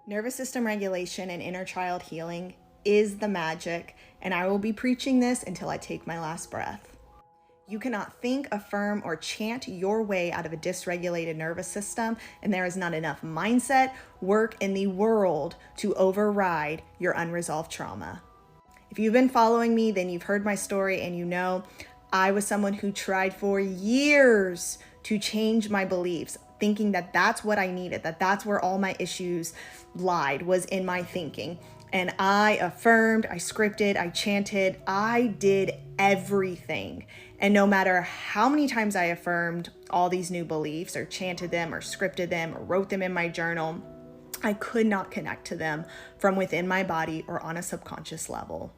Nervous system regulation and inner child healing is the magic, and I will be preaching this until I take my last breath. You cannot think, affirm, or chant your way out of a dysregulated nervous system, and there is not enough mindset, work in the world to override your unresolved trauma. If you've been following me, then you've heard my story and you know I was someone who tried for years to change my beliefs, thinking that that's what I needed, that that's where all my issues lied, was in my thinking. And I affirmed, I scripted, I chanted, I did everything. And no matter how many times I affirmed all these new beliefs or chanted them or scripted them or wrote them in my journal, I could not connect to them from within my body or on a subconscious level.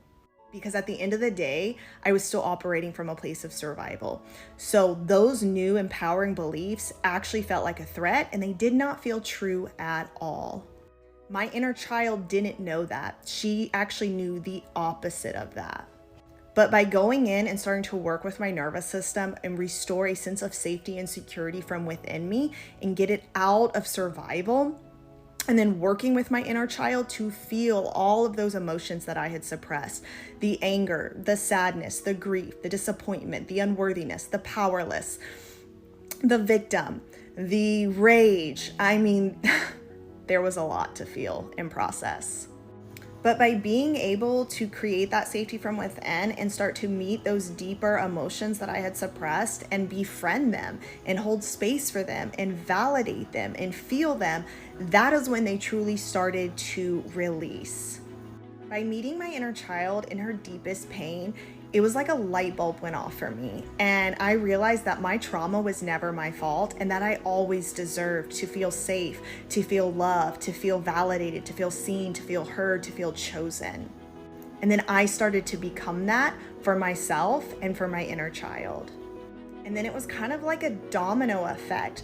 Because at the end of the day, I was still operating from a place of survival. So those new empowering beliefs actually felt like a threat, and they did not feel true at all. My inner child didn't know that. She actually knew the opposite of that. But by going in and starting to work with my nervous system and restore a sense of safety and security from within me and get it out of survival, and then working with my inner child to feel all of those emotions that I had suppressed, the anger, the sadness, the grief, the disappointment, the unworthiness, the powerless, the victim, the rage. I mean, there was a lot to feel and process. But by being able to create that safety from within and start to meet those deeper emotions that I had suppressed and befriend them and hold space for them and validate them and feel them, that is when they truly started to release. By meeting my inner child in her deepest pain, it was like a light bulb went off for me. And I realized that my trauma was never my fault and that I always deserved to feel safe, to feel loved, to feel validated, to feel seen, to feel heard, to feel chosen. And then I started to become that for myself and for my inner child. And then it was kind of like a domino effect.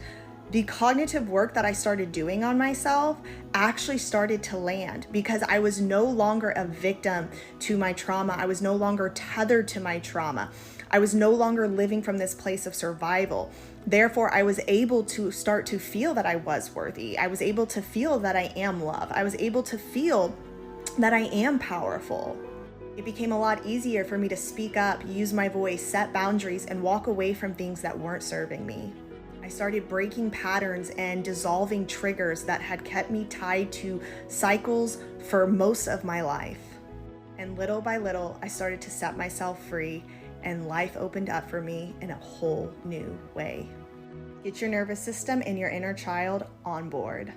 The cognitive work that I started doing on myself actually started to land because I was no longer a victim to my trauma. I was no longer tethered to my trauma. I was no longer living from this place of survival. Therefore, I was able to start to feel that I was worthy. I was able to feel that I am loved. I was able to feel that I am powerful. It became a lot easier for me to speak up, use my voice, set boundaries, and walk away from things that weren't serving me. I started breaking patterns and dissolving triggers that had kept me tied to cycles for most of my life. And little by little, I started to set myself free, and life opened up for me in a whole new way. Get your nervous system and your inner child on board.